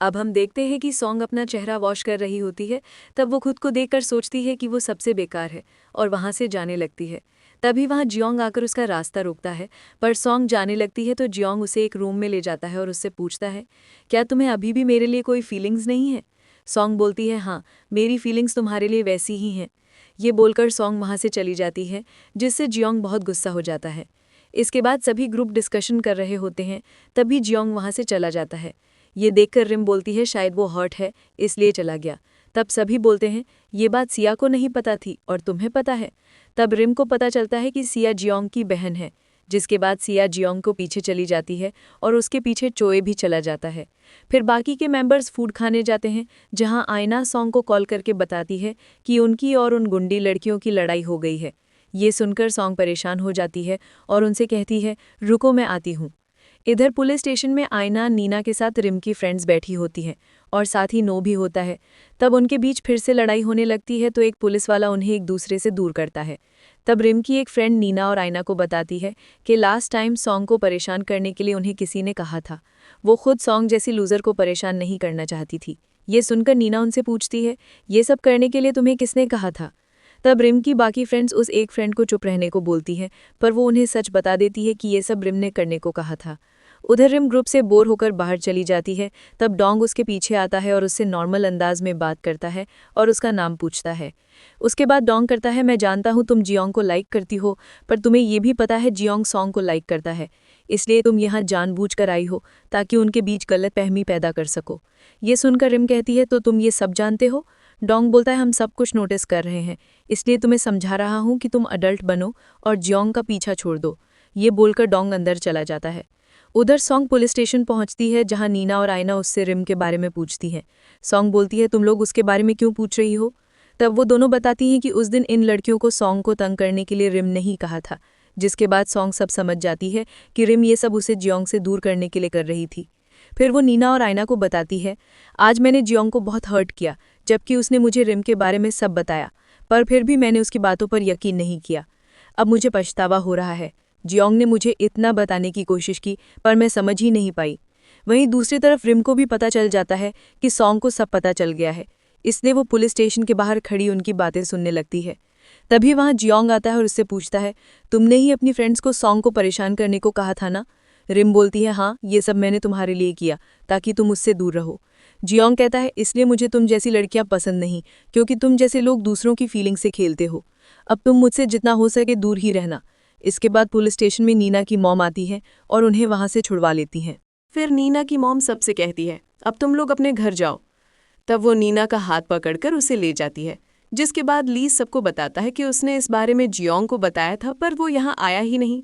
अब हम देखते हैं कि सॉन्ग अपना चेहरा वॉश कर रही होती है। तब वो खुद को देखकर सोचती है कि वो सबसे बेकार है और वहाँ से जाने लगती है। तभी वहाँ जियोंग आकर उसका रास्ता रोकता है, पर सॉन्ग जाने लगती है तो जियोंग उसे एक रूम में ले जाता है और उससे पूछता है, क्या तुम्हें अभी भी मेरे लिए कोई फीलिंग्स नहीं है? सॉन्ग बोलती है, हाँ, मेरी फीलिंग्स तुम्हारे लिए वैसी ही हैं। ये बोलकर सॉन्ग वहाँ से चली जाती है, जिससे जियोंग बहुत गुस्सा हो जाता है। इसके बाद सभी ग्रुप डिस्कशन कर रहे होते हैं, तभी जियोंग वहाँ से चला जाता है। ये देखकर रिम बोलती है शायद वो हर्ट है इसलिए चला गया। तब सभी बोलते हैं ये बात सिया को नहीं पता थी और तुम्हें पता है। तब रिम को पता चलता है कि सिया जियोंग की बहन है, जिसके बाद सिया जियोंग को पीछे चली जाती है और उसके पीछे चोए भी चला जाता है। फिर बाकी के मेंबर्स फूड खाने जाते हैं, जहां आयना सॉन्ग को कॉल करके बताती है कि उनकी और उन गुंडी लड़कियों की लड़ाई हो गई है। ये सुनकर सॉन्ग परेशान हो जाती है और उनसे कहती है रुको मैं आती हूँ। इधर पुलिस स्टेशन में आयना नीना के साथ रिम की फ्रेंड्स बैठी होती हैं और साथ ही नो भी होता है। तब उनके बीच फिर से लड़ाई होने लगती है तो एक पुलिस वाला उन्हें एक दूसरे से दूर करता है। तब रिम की एक फ्रेंड नीना और आयना को बताती है कि लास्ट टाइम सॉन्ग को परेशान करने के लिए उन्हें किसी ने कहा था। वो खुद सॉन्ग जैसी लूज़र को परेशान नहीं करना चाहती थी। ये सुनकर नीना उनसे पूछती है ये सब करने के लिए तुम्हें किसने कहा था? तब रिम की बाकी फ्रेंड्स उस एक फ्रेंड को चुप रहने को बोलती हैं, पर वो उन्हें सच बता देती है कि ये सब रिम ने करने को कहा था। उधर रिम ग्रुप से बोर होकर बाहर चली जाती है। तब डोंग उसके पीछे आता है और उससे नॉर्मल अंदाज में बात करता है और उसका नाम पूछता है। उसके बाद डोंग करता है मैं जानता हूँ तुम जियोंग को लाइक करती हो, पर तुम्हें ये भी पता है जियोंग सॉन्ग को लाइक करता है, इसलिए तुम यहाँ जानबूझकर आई हो ताकि उनके बीच गलतफहमी पैदा कर सको। ये सुनकर रिम कहती है तो तुम ये सब जानते हो? डोंग बोलता है हम सब कुछ नोटिस कर रहे हैं, इसलिए तुम्हें समझा रहा हूँ कि तुम अडल्ट बनो और जियोंग का पीछा छोड़ दो। ये बोलकर डोंग अंदर चला जाता है। उधर सॉन्ग पुलिस स्टेशन पहुंचती है, जहां नीना और आयना उससे रिम के बारे में पूछती हैं। सॉन्ग बोलती है तुम लोग उसके बारे में क्यों पूछ रही हो? तब वो दोनों बताती हैं कि उस दिन इन लड़कियों को सॉन्ग को तंग करने के लिए रिम ने ही कहा था, जिसके बाद सॉन्ग सब समझ जाती है कि रिम ये सब उसे जियोंग से दूर करने के लिए कर रही थी। फिर वो नीना और आयना को बताती है आज मैंने जियोंग को बहुत हर्ट किया, जबकि उसने मुझे रिम के बारे में सब बताया, पर फिर भी मैंने उसकी बातों पर यकीन नहीं किया। अब मुझे पछतावा हो रहा है। जियोंग ने मुझे इतना बताने की कोशिश की पर मैं समझ ही नहीं पाई। वहीं दूसरी तरफ रिम को भी पता चल जाता है कि सॉन्ग को सब पता चल गया है, इसलिए वो पुलिस स्टेशन के बाहर खड़ी उनकी बातें सुनने लगती है। तभी वहाँ जियोंग आता है और उससे पूछता है तुमने ही अपनी फ्रेंड्स को सॉन्ग को परेशान करने को कहा था ना? रिम बोलती है हाँ, ये सब मैंने तुम्हारे लिए किया ताकि तुम उससे दूर रहो। जियोंग कहता है इसलिए मुझे तुम जैसी लड़कियां पसंद नहीं, क्योंकि तुम जैसे लोग दूसरों की फीलिंग से खेलते हो। अब तुम मुझसे जितना हो सके दूर ही रहना। इसके बाद पुलिस स्टेशन में नीना की मॉम आती है और उन्हें वहां से छुड़वा लेती हैं। फिर नीना की मॉम सबसे कहती है अब तुम लोग अपने घर जाओ। तब वो नीना का हाथ पकड़कर उसे ले जाती है, जिसके बाद ली सबको बताता है कि उसने इस बारे में जियोंग को बताया था पर वो यहाँ आया ही नहीं।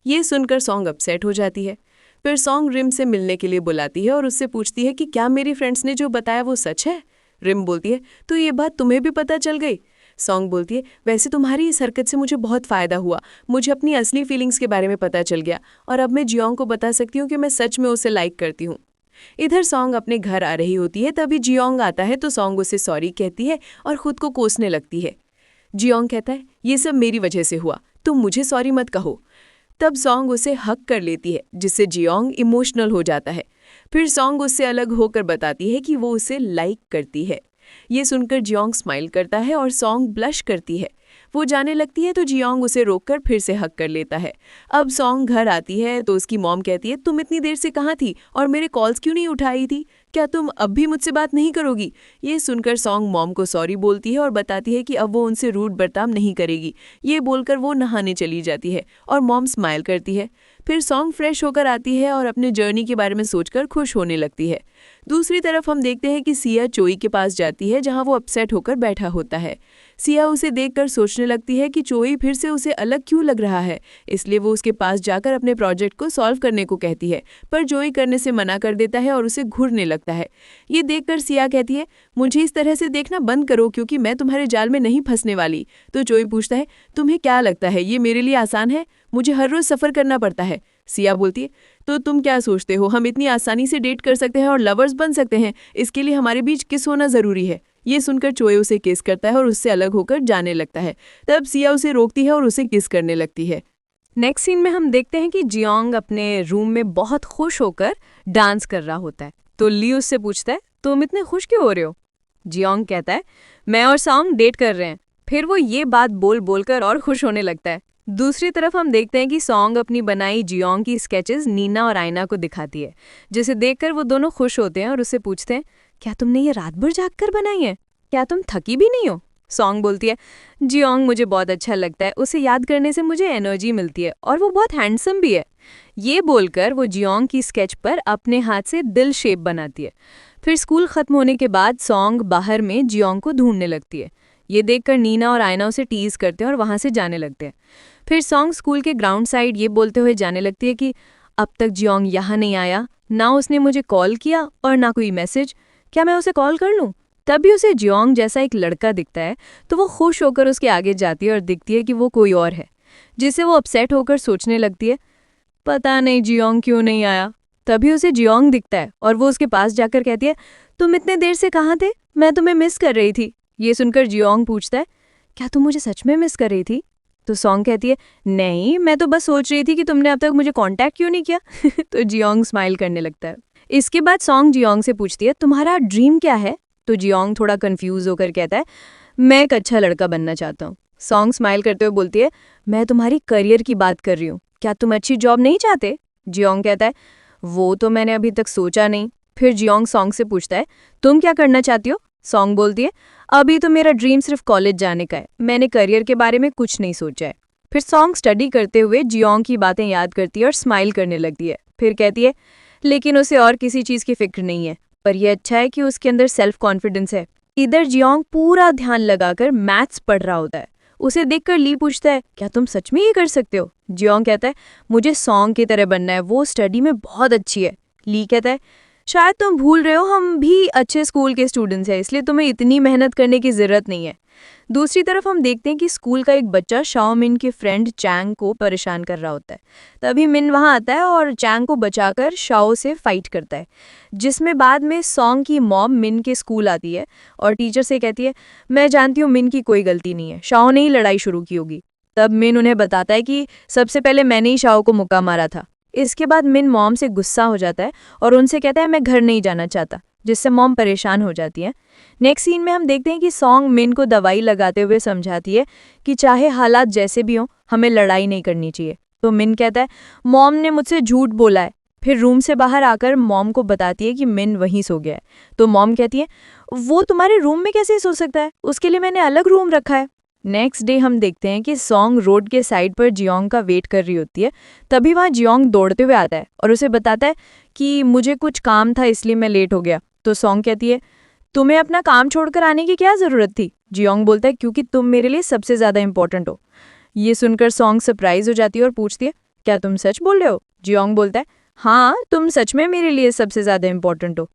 ये सुनकर सॉन्ग अपसेट हो जाती है। फिर सॉन्ग रिम से मिलने के लिए बुलाती है और उससे पूछती है कि क्या मेरी फ्रेंड्स ने जो बताया वो सच है? रिम बोलती है तो ये बात तुम्हें भी पता चल गई? सॉन्ग बोलती है वैसे तुम्हारी इस हरकत से मुझे बहुत फ़ायदा हुआ, मुझे अपनी असली फीलिंग्स के बारे में पता चल गया और अब मैं जियोंग को बता सकती हूँ कि मैं सच में उसे लाइक करती हूँ। इधर सॉन्ग अपने घर आ रही होती है, तभी जियोंग आता है तो सॉन्ग उसे सॉरी कहती है और खुद को कोसने लगती है। जियोंग कहता है ये सब मेरी वजह से हुआ, तुम मुझे सॉरी मत कहो। तब सॉन्ग उसे हक कर लेती है, जिससे जियोंग इमोशनल हो जाता है। फिर सॉन्ग उससे अलग होकर बताती है कि वो उसे लाइक करती है। ये सुनकर जियोंग स्माइल करता है और सॉन्ग ब्लश करती है। वो जाने लगती है तो जियोंग उसे रोककर फिर से हक कर लेता है। अब सॉन्ग घर आती है तो उसकी मॉम कहती है तुम इतनी देर से कहाँ थी और मेरे कॉल्स क्यों नहीं उठाई थी? क्या तुम अब भी मुझसे बात नहीं करोगी? ये सुनकर सॉन्ग मॉम को सॉरी बोलती है और बताती है कि अब वो उनसे रूड बर्ताव नहीं करेगी। ये बोलकर वो नहाने चली जाती है और मॉम स्माइल करती है। फिर सॉन्ग फ्रेश होकर आती है और अपने जर्नी के बारे में सोचकर खुश होने लगती है। दूसरी तरफ हम देखते हैं कि सिया चोई के पास जाती है, जहां वो अपसेट होकर बैठा होता है। सिया उसे देखकर सोचने लगती है कि चोई फिर से उसे अलग क्यों लग रहा है, इसलिए वो उसके पास जाकर अपने प्रोजेक्ट को सॉल्व करने को कहती है, पर चोई करने से मना कर देता है और उसे घूरने लगता है। ये देखकर सिया कहती है मुझे इस तरह से देखना बंद करो, क्योंकि मैं तुम्हारे जाल में नहीं फंसने वाली। तो चोई पूछता है तुम्हें क्या लगता है ये मेरे लिए आसान है? मुझे हर रोज सफर करना पड़ता है। सिया बोलती है तो तुम क्या सोचते हो हम इतनी आसानी से डेट कर सकते हैं और लवर्स बन सकते हैं? इसके लिए हमारे बीच किस होना जरूरी है। ये सुनकर चोए उसे किस करता है और उससे अलग होकर जाने लगता है। तब सिया उसे रोकती है और उसे किस करने लगती है। नेक्स्ट सीन में हम देखते हैं कि जियोंग अपने रूम में बहुत खुश होकर डांस कर रहा होता है। तो ली उससे पूछता है, तुम इतने खुश क्यों हो रहे हो? जियोंग कहता है, मैं और सॉन्ग डेट कर रहे हैं। फिर वो ये बात बोल बोलकर और खुश होने लगता है। दूसरी तरफ हम देखते हैं कि सॉन्ग अपनी बनाई जियोंग की स्केचेस नीना और आयना को दिखाती है, जिसे देखकर वो दोनों खुश होते हैं और उससे पूछते हैं, क्या तुमने ये रात भर जाग कर बनाई है? क्या तुम थकी भी नहीं हो? सॉन्ग बोलती है, जियोंग मुझे बहुत अच्छा लगता है, उसे याद करने से मुझे एनर्जी मिलती है और वो बहुत हैंडसम भी है। ये बोलकर वो जियोंग की स्केच पर अपने हाथ से दिल शेप बनाती है। फिर स्कूल खत्म होने के बाद सॉन्ग बाहर में जियोंग को ढूंढने लगती है। ये देखकर नीना और आयना उसे टीज करते हैं और वहां से जाने लगते हैं। फिर सॉन्ग स्कूल के ग्राउंड साइड ये बोलते हुए जाने लगती है कि अब तक जियोंग यहाँ नहीं आया, ना उसने मुझे कॉल किया और ना कोई मैसेज। क्या मैं उसे कॉल कर लूँ? तभी उसे जियोंग जैसा एक लड़का दिखता है, तो वो खुश होकर उसके आगे जाती है और दिखती है कि वो कोई और है, जिससे वो अपसेट होकर सोचने लगती है, पता नहीं जियोंग क्यों नहीं आया। तभी उसे जियोंग दिखता है और वो उसके पास जाकर कहती है, तुम इतने देर से कहाँ थे? मैं तुम्हें मिस कर रही थी। ये सुनकर जियोंग पूछता है, क्या तुम मुझे सच में मिस कर रही थी? तो सॉन्ग कहती है, नहीं, मैं तो बस सोच रही थी कि तुमने अब तक मुझे कांटेक्ट क्यों नहीं किया। तो जियोंग स्माइल करने लगता है। इसके बाद सॉन्ग जियोंग से पूछती है, तुम्हारा ड्रीम क्या है? तो जियोंग थोड़ा कंफ्यूज होकर कहता है, मैं एक अच्छा लड़का बनना चाहता हूँ। सॉन्ग स्माइल करते हुए बोलती है, मैं तुम्हारी करियर की बात कर रही हूँ, क्या तुम अच्छी जॉब नहीं चाहते? जियोंग कहता है, वो तो मैंने अभी तक सोचा नहीं। फिर जियोंग सॉन्ग से पूछता है, तुम क्या करना चाहती हो? सॉन्ग बोलती है, अभी तो मेरा ड्रीम सिर्फ कॉलेज जाने का है, मैंने करियर के बारे में कुछ नहीं सोचा है। फिर सॉन्ग स्टडी करते हुए जियोंग की बातें याद करती है और स्माइल करने लगती है। फिर कहती है, लेकिन उसे और किसी चीज़ की फिक्र नहीं है, पर यह अच्छा है कि उसके अंदर सेल्फ कॉन्फिडेंस है। इधर जियोंग पूरा ध्यान लगाकर मैथ्स पढ़ रहा होता है। उसे देखकर ली पूछता है, क्या तुम सच में ये कर सकते हो? जियोंग कहता है, मुझे सॉन्ग की तरह बनना है, वो स्टडी में बहुत अच्छी है। ली कहता है, शायद तुम भूल रहे हो, हम भी अच्छे स्कूल के स्टूडेंट्स हैं, इसलिए तुम्हें इतनी मेहनत करने की ज़रूरत नहीं है। दूसरी तरफ हम देखते हैं कि स्कूल का एक बच्चा शाओ मिन के फ्रेंड चैंग को परेशान कर रहा होता है। तभी मिन वहां आता है और चैंग को बचाकर शाओ से फाइट करता है, जिसमें बाद में सॉन्ग की मॉम मिन के स्कूल आती है और टीचर से कहती है, मैं जानती हूँ मिन की कोई गलती नहीं है, शाओ ने ही लड़ाई शुरू की होगी। तब मिन उन्हें बताता है कि सबसे पहले मैंने ही शाओ को मुक्का मारा था। इसके बाद मिन मॉम से गुस्सा हो जाता है और उनसे कहता है, मैं घर नहीं जाना चाहता, जिससे मॉम परेशान हो जाती है। नेक्स्ट सीन में हम देखते हैं कि सॉन्ग मिन को दवाई लगाते हुए समझाती है कि चाहे हालात जैसे भी हों, हमें लड़ाई नहीं करनी चाहिए। तो मिन कहता है, मॉम ने मुझसे झूठ बोला है। फिर रूम से बाहर आकर मॉम को बताती है कि मिन वहीं सो गया है। तो मॉम कहती है, वो तुम्हारे रूम में कैसे सो सकता है? उसके लिए मैंने अलग रूम रखा है। नेक्स्ट डे हम देखते हैं कि सॉन्ग रोड के साइड पर जियोंग का वेट कर रही होती है। तभी वहाँ जियोंग दौड़ते हुए आता है और उसे बताता है कि मुझे कुछ काम था इसलिए मैं लेट हो गया। तो सॉन्ग कहती है, तुम्हें अपना काम छोड़कर आने की क्या ज़रूरत थी? जियोंग बोलता है, क्योंकि तुम मेरे लिए सबसे ज़्यादा इंपॉर्टेंट हो। ये सुनकर सॉन्ग सरप्राइज हो जाती है और पूछती है, क्या तुम सच बोल रहे हो? जियोंग बोलता है, हाँ, तुम सच में मेरे लिए सबसे ज़्यादा इंपॉर्टेंट हो।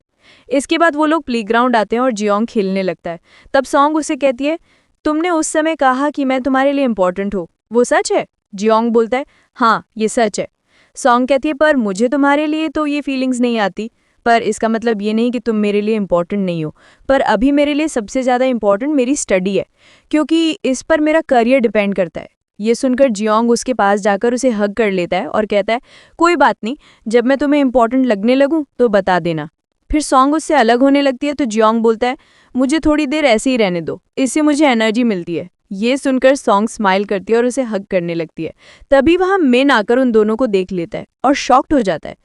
इसके बाद वो लोग प्लेग्राउंड आते हैं और जियोंग खेलने लगता है। तब सॉन्ग उसे कहती है, तुमने उस समय कहा कि मैं तुम्हारे लिए इंपॉर्टेंट हूँ, वो सच है? जियोंग बोलता है, हाँ, ये सच है। सॉन्ग कहती है, पर मुझे तुम्हारे लिए तो ये फीलिंग्स नहीं आती। पर इसका मतलब ये नहीं कि तुम मेरे लिए इंपॉर्टेंट नहीं हो, पर अभी मेरे लिए सबसे ज़्यादा इंपॉर्टेंट मेरी स्टडी है, क्योंकि इस पर मेरा करियर डिपेंड करता है। ये सुनकर जियोंग उसके पास जाकर उसे हग कर लेता है और कहता है, कोई बात नहीं, जब मैं तुम्हें इंपॉर्टेंट लगने लगूँ तो बता देना। फिर सॉन्ग उससे अलग होने लगती है तो जियोंग बोलता है, मुझे थोड़ी देर ऐसे ही रहने दो, इससे मुझे एनर्जी मिलती है। ये सुनकर सॉन्ग स्माइल करती है और उसे हग करने लगती है। तभी वहाँ मिन आकर उन दोनों को देख लेता है और शॉक्ड हो जाता है।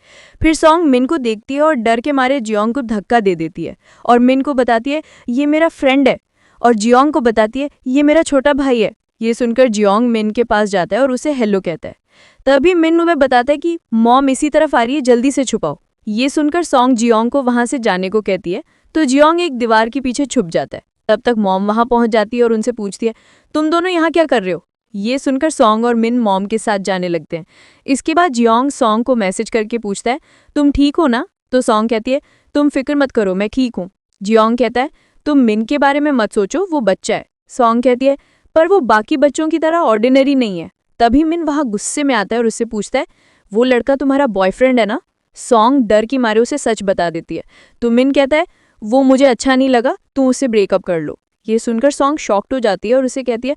फिर सॉन्ग मिन को देखती है और डर के मारे जियोंग को धक्का दे देती है और मिन को बताती है, ये मेरा फ्रेंड है, और जियोंग को बताती है, ये मेरा छोटा भाई है। ये सुनकर जियोंग मिन के पास जाता है और उसे हेलो कहता है। तभी मिन उन्हें बताता है कि मॉम इसी तरफ आ रही है, जल्दी से छुपाओ। ये सुनकर सॉन्ग जियोंग को वहां से जाने को कहती है तो जियोंग एक दीवार के पीछे छुप जाता है। तब तक मॉम वहां पहुंच जाती है और उनसे पूछती है, तुम दोनों यहाँ क्या कर रहे हो? ये सुनकर सॉन्ग और मिन मॉम के साथ जाने लगते हैं। इसके बाद जियोंग सॉन्ग को मैसेज करके पूछता है, तुम ठीक हो ना? तो सॉन्ग कहती है, तुम फिक्र मत करो, मैं ठीक हूँ। जियोंग कहता है, तुम मिन के बारे में मत सोचो, वो बच्चा है। सॉन्ग कहती है, पर वो बाकी बच्चों की तरह ऑर्डिनरी नहीं है। तभी मिन वहां गुस्से में आता है और उससे पूछता है, वो लड़का तुम्हारा बॉयफ्रेंड है ना? सॉन्ग डर की मारे उसे सच बता देती है। तो मिन कहता है, वो मुझे अच्छा नहीं लगा, तुम उससे ब्रेकअप कर लो। ये सुनकर सॉन्ग शॉक्ड हो जाती है और उसे कहती है,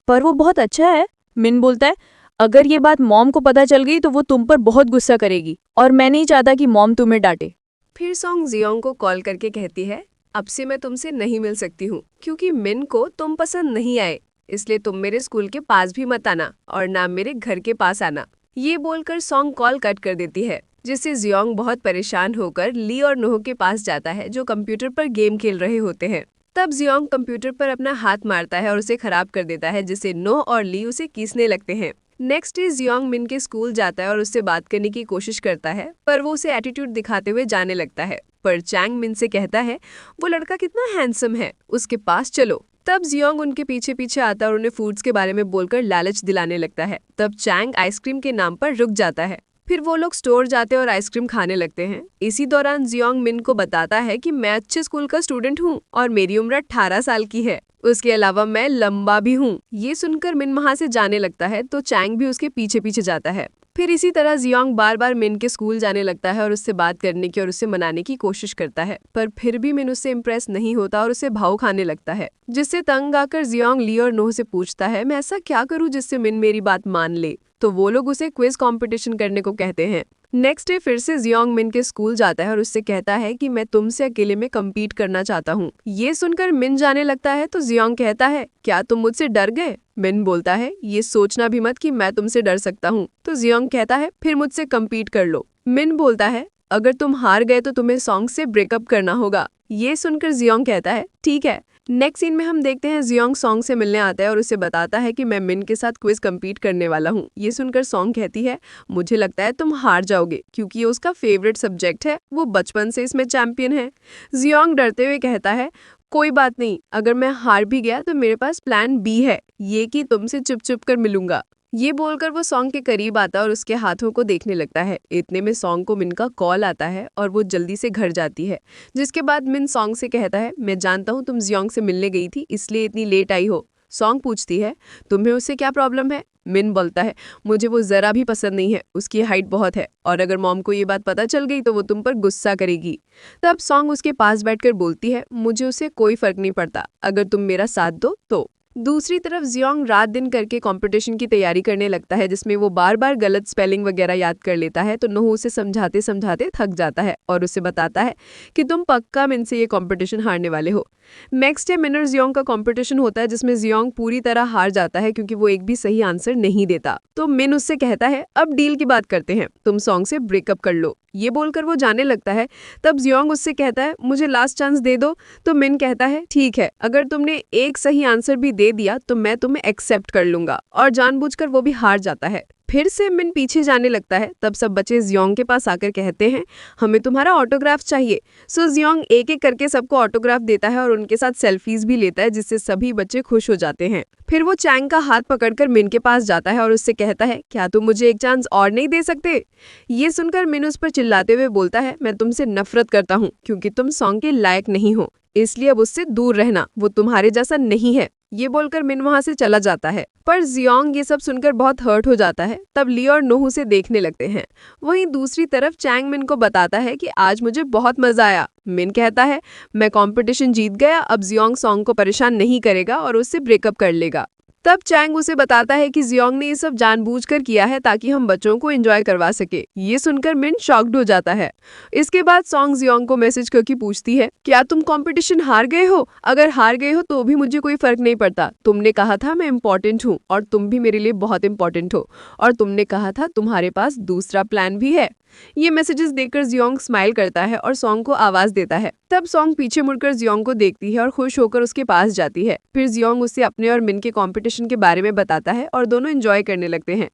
पर वो बहुत अच्छा है। मिन बोलता है, अगर ये बात मॉम को पता चल गई तो वो तुम पर बहुत गुस्सा करेगी और मैं नहीं चाहता कि मॉम तुम्हें डांटे। फिर सॉन्ग जियोंग को कॉल करके कहती है, अब से मैं तुमसे नहीं मिल सकती हूँ क्योंकि मिन को तुम पसंद नहीं आए, इसलिए तुम मेरे स्कूल के पास भी मत आना और ना मेरे घर के पास आना। ये बोलकर सॉन्ग कॉल कट कर देती है, जिससे जियोंग बहुत परेशान होकर ली और नोह के पास जाता है जो कंप्यूटर पर गेम खेल रहे होते हैं। तब जियोंग कंप्यूटर पर अपना हाथ मारता है और उसे खराब कर देता है, जिससे नोह और ली उसे कीसने लगते हैं। नेक्स्ट डे जियोंग मिन के स्कूल जाता है और उससे बात करने की कोशिश करता है, पर वो उसे एटीट्यूड दिखाते हुए जाने लगता है। पर चैंग मिन से कहता है वो लड़का कितना हैंडसम है, उसके पास चलो। तब जियोंग उनके पीछे पीछे आता है और उन्हें फूड्स के बारे में बोलकर लालच दिलाने लगता है। तब चैंग आइसक्रीम के नाम पर रुक जाता है। फिर वो लोग स्टोर जाते हैं और आइसक्रीम खाने लगते हैं। इसी दौरान जियोंग मिन को बताता है कि मैं अच्छे स्कूल का स्टूडेंट हूँ और मेरी उम्र 18 साल की है। उसके अलावा मैं लंबा भी हूँ। ये सुनकर मिन वहाँ से जाने लगता है तो चैंग भी उसके पीछे पीछे जाता है। फिर इसी तरह जियोंग बार बार मिन के स्कूल जाने लगता है और उससे बात करने की और उससे मनाने की कोशिश करता है, पर फिर भी मिन उससे इम्प्रेस नहीं होता और उसे भाव खाने लगता है, जिससे तंग आकर जियोंग ली और नोह से पूछता है मैं ऐसा क्या करूँ जिससे मिन मेरी बात मान ले। तो वो लोग उसे क्विज कंपटीशन करने को कहते हैं। नेक्स्ट डे फिर से जियोंग मिन के स्कूल जाता है और उससे कहता है कि मैं तुमसे अकेले में कम्पीट करना चाहता हूँ। ये सुनकर मिन जाने लगता है तो जियोंग कहता है क्या तुम मुझसे डर गए? मिन बोलता है ये सोचना भी मत कि मैं तुमसे डर सकता हूँ। तो जियोंग कहता है फिर मुझसे कम्पीट कर लो। मिन बोलता है अगर तुम हार गए तो तुम्हें सॉन्ग से ब्रेकअप करना होगा। ये सुनकर जियोंग कहता है ठीक है। नेक्स्ट सीन में हम देखते हैं जियोंग सॉन्ग से मिलने आता है और उसे बताता है कि मैं मिन के साथ क्विज कम्पीट करने वाला हूँ। ये सुनकर सॉन्ग कहती है मुझे लगता है तुम हार जाओगे क्योंकि ये उसका फेवरेट सब्जेक्ट है, वो बचपन से इसमें चैंपियन है। जियोंग डरते हुए कहता है कोई बात नहीं, अगर मैं हार भी गया तो मेरे पास प्लान बी है, ये कि तुमसे चुप चुप कर मिलूंगा। ये बोलकर वो सॉन्ग के करीब आता है और उसके हाथों को देखने लगता है। इतने में सॉन्ग को मिन का कॉल आता है और वो जल्दी से घर जाती है, जिसके बाद मिन सॉन्ग से कहता है मैं जानता हूँ तुम जियोंग से मिलने गई थी इसलिए इतनी लेट आई हो। सॉन्ग पूछती है तुम्हें उससे क्या प्रॉब्लम है? मिन बोलता है मुझे वो जरा भी पसंद नहीं है, उसकी हाइट बहुत है और अगर मॉम को ये बात पता चल गई तो वो तुम पर गुस्सा करेगी। तब सॉन्ग उसके पास बैठकर बोलती है मुझे उससे कोई फर्क नहीं पड़ता, अगर तुम मेरा साथ दो तो। दूसरी तरफ जियोंग रात दिन करके कंपटीशन की तैयारी करने लगता है, जिसमें वो बार बार गलत स्पेलिंग वगैरह याद कर लेता है। तो नोह उसे समझाते समझाते थक जाता है और उसे बताता है कि तुम पक्का मिन से ये कंपटीशन हारने वाले हो। नेक्स्ट डे मिन और जियोंग का कंपटीशन होता है, जिसमें जियोंग पूरी तरह हार जाता है क्योंकि वो एक भी सही आंसर नहीं देता। तो मिन उससे कहता है अब डील की बात करते हैं, तुम सॉन्ग से ब्रेकअप कर लो। ये बोलकर वो जाने लगता है। तब जियोंग उससे कहता है मुझे लास्ट चांस दे दो। तो मिन कहता है ठीक है, अगर तुमने एक सही आंसर भी दे दिया तो मैं तुम्हें एक्सेप्ट कर लूंगा, और जानबूझकर वो भी हार जाता है। फिर से मिन पीछे जाने लगता है। तब सब बच्चे जियोंग के पास आकर कहते हैं हमें तुम्हारा ऑटोग्राफ चाहिए। सो जियोंग एक एक करके सबको ऑटोग्राफ देता है और उनके साथ सेल्फीज भी लेता है, जिससे सभी बच्चे खुश हो जाते हैं। फिर वो चैंग का हाथ पकड़कर मिन के पास जाता है और उससे कहता है क्या तुम मुझे एक चांस और नहीं दे सकते? ये सुनकर मिन उस पर चिल्लाते हुए बोलता है मैं तुमसे नफरत करता हूँ क्योंकि तुम सॉन्ग के लायक नहीं हो, इसलिए अब उससे दूर रहना, वो तुम्हारे जैसा नहीं है। ये बोलकर मिन वहां से चला जाता है। पर जियोंग ये सब सुनकर बहुत हर्ट हो जाता है। तब ली और नोह उसे देखने लगते हैं। वहीं दूसरी तरफ चैंग मिन को बताता है कि आज मुझे बहुत मजा आया। मिन कहता है मैं कंपटीशन जीत गया, अब जियोंग सॉन्ग को परेशान नहीं करेगा और उससे ब्रेकअप कर लेगा। तब चैंग उसे बताता है कि जियोंग ने ये सब जानबूझकर किया है ताकि हम बच्चों को एंजॉय करवा सके। ये सुनकर मिन शॉक्ड हो जाता है। इसके बाद सॉन्ग जियोंग को मैसेज करके पूछती है क्या तुम कंपटीशन हार गए हो? अगर हार गए हो तो भी मुझे कोई फर्क नहीं पड़ता, तुमने कहा था मैं इम्पोर्टेंट हूँ और तुम भी मेरे लिए बहुत इम्पोर्टेंट हो, और तुमने कहा था तुम्हारे पास दूसरा प्लान भी है। ये मैसेजेस देखकर जियोंग स्माइल करता है और सॉन्ग को आवाज देता है। तब सॉन्ग पीछे मुड़कर जियोंग को देखती है और खुश होकर उसके पास जाती है। फिर जियोंग उससे अपने और मिन के कंपटीशन के बारे में बताता है और दोनों एंजॉय करने लगते हैं।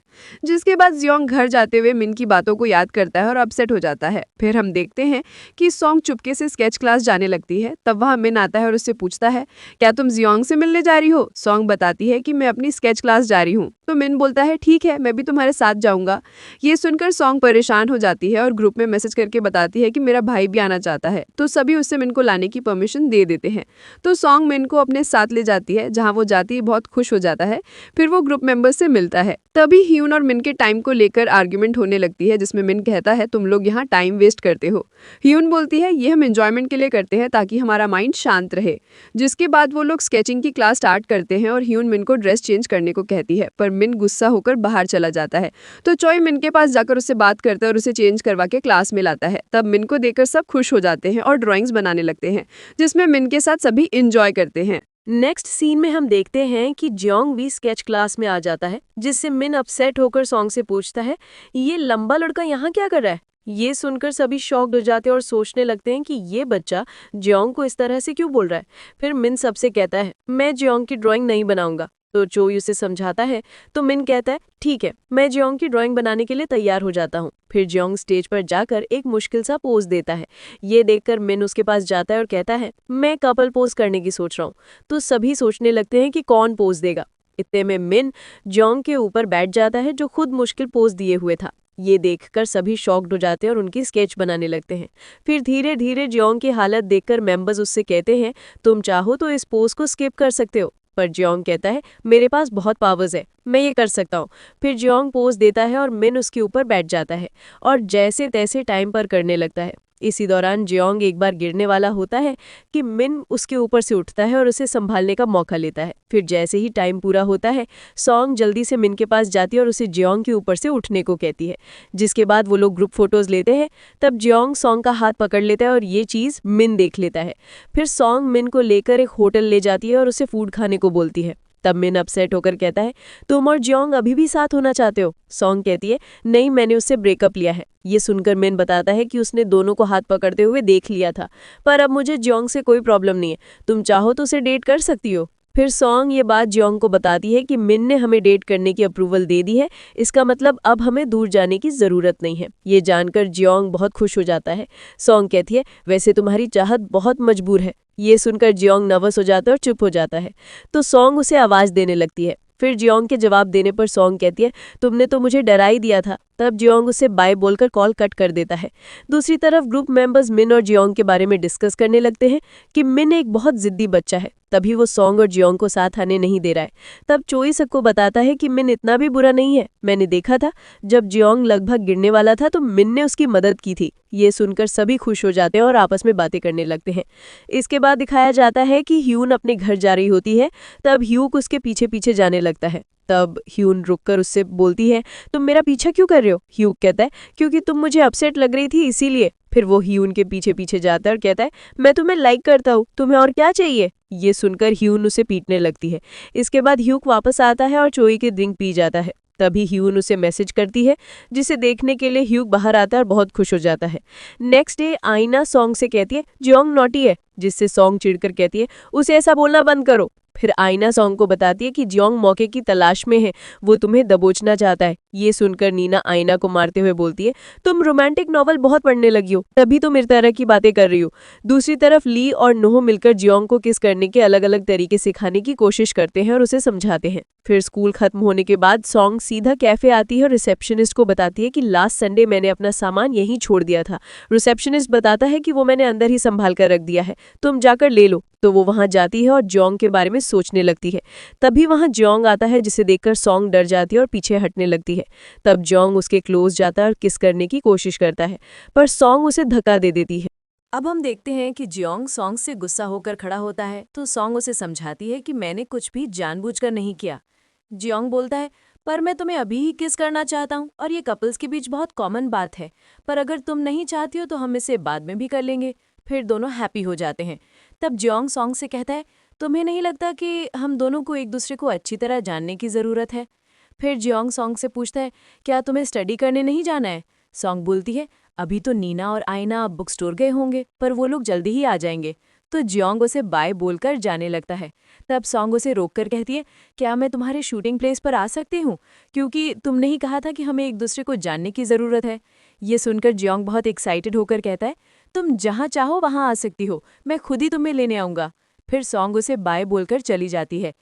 जिसके बाद जियोंग घर जाते हुए मिन की बातों को याद करता है और अपसेट हो जाता है। फिर हम देखते हैं कि सॉन्ग चुपके से स्केच क्लास जाने लगती है। तब वहाँ मिन आता है और उससे पूछता है क्या तुम जियोंग से मिलने जा रही हो? सॉन्ग बताती है कि मैं अपनी स्केच क्लास जा रही हूँ। तो मिन बोलता है ठीक है, मैं भी तुम्हारे साथ जाऊंगा। ये सुनकर सॉन्ग परेशान हो जाती है और ग्रुप में मैसेज करके बताती है कि मेरा भाई भी आना चाहता है। तो सभी उससे मिन को लाने की परमिशन दे देते हैं। तो सॉन्ग मिन को अपने साथ ले जाती है, जहाँ वो जाती ही बहुत खुश हो जाता है। फिर वो ग्रुप मेंबर्स से मिलता है। तभी ह्यून और मिन के टाइम को लेकर आर्ग्यूमेंट होने लगती है, जिसमें मिन कहता है तुम लोग यहाँ टाइम वेस्ट करते हो। ह्यून बोलती है ये हम एंजॉयमेंट के लिए करते हैं ताकि हमारा माइंड शांत रहे। जिसके बाद वो लोग स्केचिंग की क्लास स्टार्ट करते हैं और ह्यून मिन को ड्रेस चेंज करने को कहती है, पर मिन गुस्सा होकर बाहर चला जाता है। तो चॉय मिन के पास जाकर उससे बात करता है और उसे चेंज करवा के क्लास में लाता है। तब मिन को देखकर सब खुश हो जाते हैं और ड्राइंग्स बनाने लगते हैं, जिसमें मिन के साथ सभी इंजॉय करते हैं। नेक्स्ट सीन में हम देखते हैं कि जियोंग भी स्केच क्लास में आ जाता है, जिससे मिन अपसेट होकर सॉन्ग से पूछता है ये लंबा लड़का यहाँ क्या कर रहा है। ये सुनकर सभी शॉक्ड हो जाते हैं और सोचने लगते हैं कि ये बच्चा जियोंग को इस तरह से क्यों बोल रहा है। फिर मिन सबसे कहता है मैं जियोंग की ड्राइंग नहीं बनाऊंगा। तो चोई उसे समझाता है तो मिन कहता है ठीक है, मैं जियोंग की ड्राइंग बनाने के लिए तैयार हो जाता हूँ। फिर जियोंग स्टेज पर जाकर एक मुश्किल सा पोज देता है। ये देखकर मिन उसके पास जाता है और कहता है मैं कपल पोज करने की सोच रहा हूँ। तो सभी सोचने लगते हैं कि कौन पोज देगा। इतने में मिन जियोंग के ऊपर बैठ जाता है, जो खुद मुश्किल पोज दिए हुए था। ये देखकर सभी शॉक्ड हो जाते हैं और उनकी स्केच बनाने लगते हैं। फिर धीरे धीरे जियोंग की हालत देखकर मेंबर्स उससे कहते हैं तुम चाहो तो इस पोज को स्किप कर सकते हो। पर जियोंग कहता है मेरे पास बहुत पावर्स है, मैं ये कर सकता हूँ। फिर जियोंग पोज देता है और मिन उसके ऊपर बैठ जाता है और जैसे तैसे टाइम पर करने लगता है। इसी दौरान जियोंग एक बार गिरने वाला होता है कि मिन उसके ऊपर से उठता है और उसे संभालने का मौका लेता है। फिर जैसे ही टाइम पूरा होता है, सॉन्ग जल्दी से मिन के पास जाती है और उसे जियोंग के ऊपर से उठने को कहती है। जिसके बाद वो लोग ग्रुप फोटोज लेते हैं। तब जियोंग सॉन्ग का हाथ पकड़ लेता है और ये चीज़ मिन देख लेता है। फिर सॉन्ग मिन को लेकर एक होटल ले जाती है और उसे फूड खाने को बोलती है। तब मिन अपसेट होकर कहता है तुम और जियोंग अभी भी साथ होना चाहते हो। सॉन्ग कहती है नहीं, मैंने उससे ब्रेकअप लिया है। ये सुनकर मिन बताता है कि उसने दोनों को हाथ पकड़ते हुए देख लिया था, पर अब मुझे जियोंग से कोई प्रॉब्लम नहीं है, तुम चाहो तो उसे डेट कर सकती हो। फिर सॉन्ग ये बात जियोंग को बताती है कि मिन ने हमें डेट करने की अप्रूवल दे दी है, इसका मतलब अब हमें दूर जाने की ज़रूरत नहीं है। ये जानकर जियोंग बहुत खुश हो जाता है। सॉन्ग कहती है वैसे तुम्हारी चाहत बहुत मजबूर है। ये सुनकर जियोंग नर्वस हो जाता है और चुप हो जाता है। तो सॉन्ग उसे आवाज़ देने लगती है। फिर जियोंग के जवाब देने पर सॉन्ग कहती है तुमने तो मुझे डरा ही दिया था। तब जियोंग उसे बाय बोलकर कॉल कट कर देता है। दूसरी तरफ ग्रुप मेंबर्स मिन और जियोंग के बारे में डिस्कस करने लगते हैं कि मिन एक बहुत जिद्दी बच्चा है, तभी वो सॉन्ग और जियोंग को साथ आने नहीं दे रहा है। तब चोई सबको बताता है कि मिन इतना भी बुरा नहीं है, मैंने देखा था जब जियोंग लगभग गिरने वाला था तो मिन ने उसकी मदद की थी। ये सुनकर सभी खुश हो जाते हैं और आपस में बातें करने लगते हैं। इसके बाद दिखाया जाता है कि ह्यून अपने घर जा रही होती है। तब ह्यूक उसके पीछे पीछे जाने लगता है। तब ह्यून रुककर उससे बोलती है तुम मेरा पीछा क्यों कर रहे हो। ह्यूक कहता है क्योंकि तुम मुझे अपसेट लग रही थी इसीलिए। फिर वो ह्यून के पीछे पीछे जाता है और कहता है मैं तुम्हें लाइक करता हूँ, तुम्हें और क्या चाहिए। ये सुनकर ह्यून उसे पीटने लगती है। इसके बाद ह्यूक वापस आता है और चोई की ड्रिंक पी जाता है। तभी ह्यून उसे मैसेज करती है, जिसे देखने के लिए ह्यूक बाहर आता है और बहुत खुश हो जाता है। नेक्स्ट डे आईना सॉन्ग से कहती है जियोंग नॉटी है, जिससे सॉन्ग चिढ़कर कहती है उसे ऐसा बोलना बंद करो। फिर आईना सॉन्ग को बताती है कि जियोंग मौके की तलाश में है, वो तुम्हें दबोचना चाहता है। ये सुनकर नीना आईना को मारते हुए बोलती है तुम रोमांटिक नॉवल बहुत पढ़ने लगी हो, तभी तुम इस तरह की बातें कर रही हो। दूसरी तरफ ली और नोह मिलकर जियोंग को किस करने के अलग अलग तरीके सिखाने की कोशिश करते हैं और उसे समझाते हैं। फिर स्कूल खत्म होने के बाद सॉन्ग सीधा कैफे आती है और रिसेप्शनिस्ट को बताती है कि लास्ट संडे मैंने अपना सामान यहीं छोड़ दिया था। रिसेप्शनिस्ट बताता है कि वो मैंने अंदर ही संभाल कर रख दिया है, तुम जाकर ले लो। तो वो वहां जाती है और जियोंग के बारे में सोचने लगती है। तभी वहां जियोंग आता है, जिसे देखकर सॉन्ग डर जाती है और पीछे हटने लगती है। तब जियोंग उसके क्लोज जाता है और किस करने की कोशिश करता है, पर सॉन्ग उसे धक्का दे देती है। अब हम देखते हैं कि जियोंग सॉन्ग से गुस्सा होकर खड़ा होता है, तो सॉन्ग उसे समझाती है कि मैंने कुछ भी जानबूझकर नहीं किया। जियोंग बोलता है पर मैं तुम्हें अभी ही किस करना चाहता हूँ और ये कपल्स के बीच बहुत कॉमन बात है, पर अगर तुम नहीं चाहती हो तो हम इसे बाद में भी कर लेंगे। फिर दोनों हैप्पी हो जाते हैं। तब जियोंग सॉन्ग से कहता है तुम्हें नहीं लगता कि हम दोनों को एक दूसरे को अच्छी तरह जानने की ज़रूरत है। फिर जियोंग सॉन्ग से पूछता है क्या तुम्हें स्टडी करने नहीं जाना है। सॉन्ग बोलती है अभी तो नीना और आईना बुक स्टोर गए होंगे, पर वो लोग जल्दी ही आ जाएंगे। तो जियोंग उसे बाय बोलकर जाने लगता है। तब सॉन्ग उसे रोककर कहती है क्या मैं तुम्हारे शूटिंग प्लेस पर आ सकती हूँ, क्योंकि तुमने ही कहा था कि हमें एक दूसरे को जानने की ज़रूरत है। ये सुनकर जियोंग बहुत एक्साइटेड होकर कहता है तुम जहाँ चाहो वहाँ आ सकती हो, मैं खुद ही तुम्हें लेने आऊँगा। फिर सॉन्ग उसे बाय बोलकर चली जाती है।